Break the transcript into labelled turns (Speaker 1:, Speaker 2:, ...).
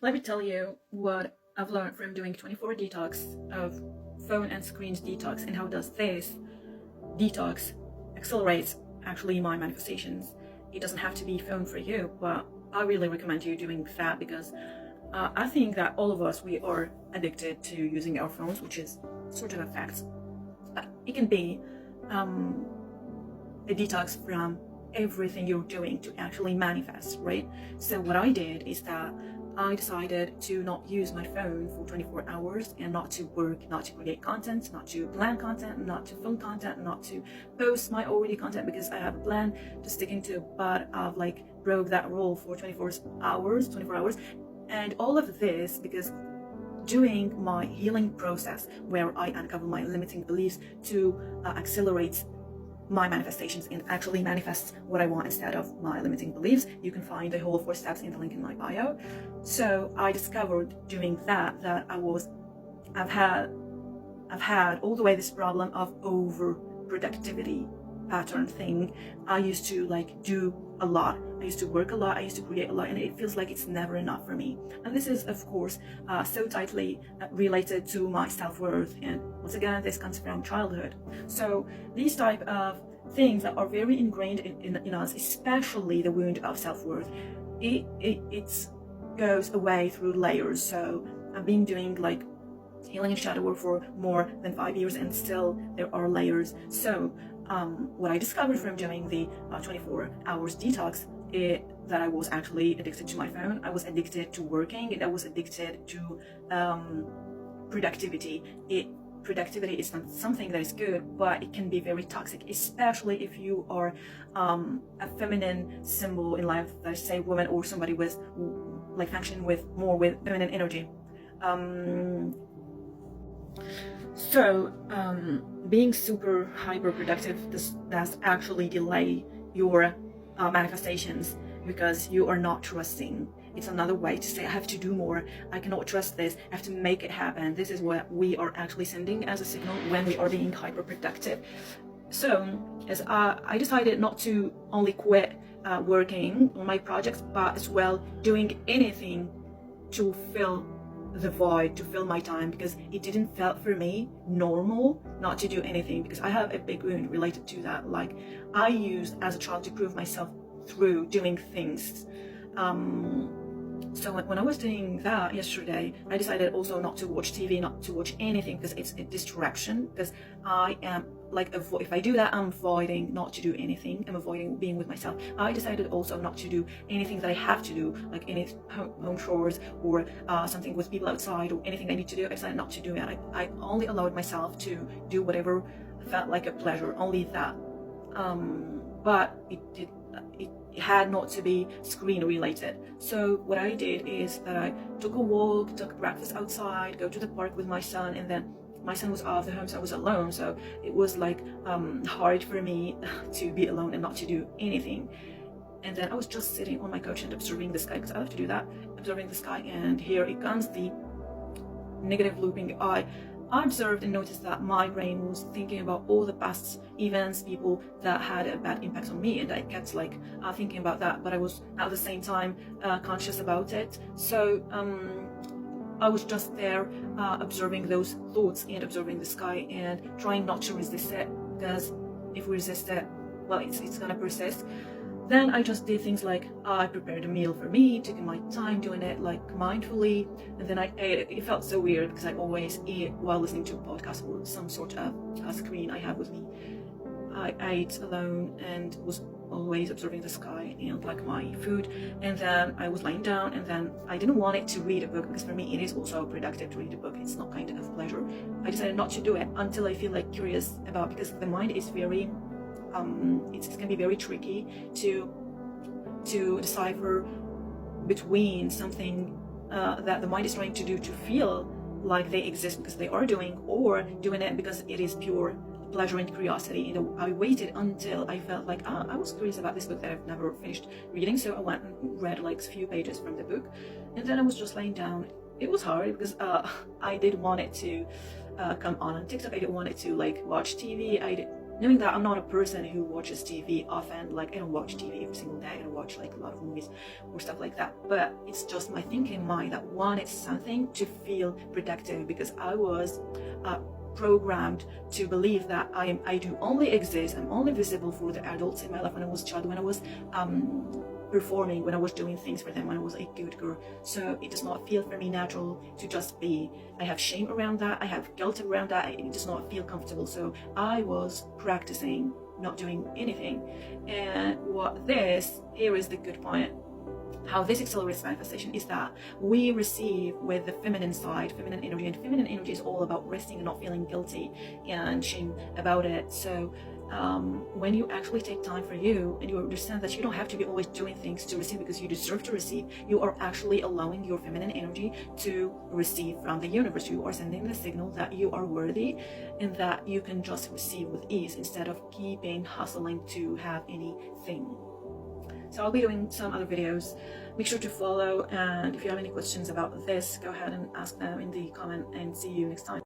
Speaker 1: Let me tell you what I've learned from doing 24 detox of phone and screens detox, and how does this detox accelerates actually my manifestations. It doesn't have to be phone for you, but I really recommend you doing that because I think that all of us, we are addicted to using our phones, which is sort of a fact. It can be a detox from everything you're doing to actually manifest, right? So what I did is that I decided to not use my phone for 24 hours and not to work, not to create content, not to plan content, not to film content, not to post my already content because I have a plan to stick into, but I've like broke that rule for 24 hours. And all of this because doing my healing process where I uncover my limiting beliefs to accelerate my manifestations and actually manifest what I want instead of my limiting beliefs. You can find the whole 4 steps in the link in my bio. So I discovered doing that I've had all the way this problem of overproductivity pattern thing. I used to like do a lot. I used to work a lot. I used to create a lot, and it feels like it's never enough for me. And this is, of course, so tightly related to my self-worth. And once again, this comes from childhood. So these type of things that are very ingrained in us, especially the wound of self-worth, it goes away through layers. So I've been doing like healing and shadow work for more than 5 years, and still there are layers. So what I discovered from doing the 24 hours detox is that I was actually addicted to my phone. I was addicted to working, and I was addicted to productivity. Productivity is not something that is good, but it can be very toxic, especially if you are a feminine symbol in life, let's say woman, or somebody with like functioning with feminine energy. Being super hyper productive does actually delay your manifestations because you are not trusting. It's another way to say, I have to do more, I cannot trust this, I have to make it happen. This is what we are actually sending as a signal when we are being hyper productive. So as I decided not to only quit working on my projects, but as well doing anything to fill the void, to fill my time, because it didn't feel for me normal not to do anything, because I have a big wound related to that. Like I used as a child to prove myself through doing things. So when I was doing that yesterday, I decided also not to watch TV, not to watch anything, because it's a distraction. Because I am like, if I do that, I'm avoiding not to do anything. I'm avoiding being with myself. I decided also not to do anything that I have to do, like any home chores or something with people outside or anything I need to do. I decided not to do it. I only allowed myself to do whatever felt like a pleasure, only that. But it had not to be screen related. So what I did is that I took a walk, took breakfast outside, go to the park with my son, and then my son was out of the home, so I was alone. So it was like hard for me to be alone and not to do anything. And then I was just sitting on my couch and observing the sky, because I love to do that, observing the sky. And here it comes, the negative looping. I observed and noticed that my brain was thinking about all the past events, people that had a bad impact on me, and I kept like thinking about that, but I was at the same time conscious about it. So I was just there observing those thoughts and observing the sky and trying not to resist it, because if we resist it, well, it's gonna persist. Then I just did things like I prepared a meal for me, taking my time doing it like mindfully, and then I ate. It felt so weird because I always eat while listening to a podcast or some sort of screen I have with me. I ate alone and was always observing the sky and like my food, and then I was lying down, and then I didn't want it to read a book, because for me it is also productive to read a book. It's not kind of pleasure. I decided not to do it until I feel like curious about, because the mind is very it's going to be very tricky to decipher between something that the mind is trying to do to feel like they exist because they are doing, or doing it because it is pure pleasure and curiosity. I waited until I felt like I was curious about this book that I've never finished reading, so I went and read like a few pages from the book, and then I was just laying down. It was hard because I did want it to come on TikTok. I didn't want it to like watch TV. knowing that I'm not a person who watches TV often. Like, I don't watch TV every single day. I don't watch like a lot of movies or stuff like that. But it's just my thinking mind that wanted something to feel productive, because I was programmed to believe that I do only exist, I'm only visible for the adults in my life when I was a child, when I was performing, when I was doing things for them, when I was a good girl. So it does not feel for me natural to just be. I have shame around that, I have guilt around that, it does not feel comfortable. So I was practicing not doing anything. And here is the good point. How this accelerates manifestation is that we receive with the feminine side, feminine energy, and feminine energy is all about resting and not feeling guilty and shame about it. So when you actually take time for you and you understand that you don't have to be always doing things to receive because you deserve to receive, you are actually allowing your feminine energy to receive from the universe. You are sending the signal that you are worthy and that you can just receive with ease instead of keeping hustling to have anything. So I'll be doing some other videos. Make sure to follow, and if you have any questions about this, go ahead and ask them in the comment, and see you next time.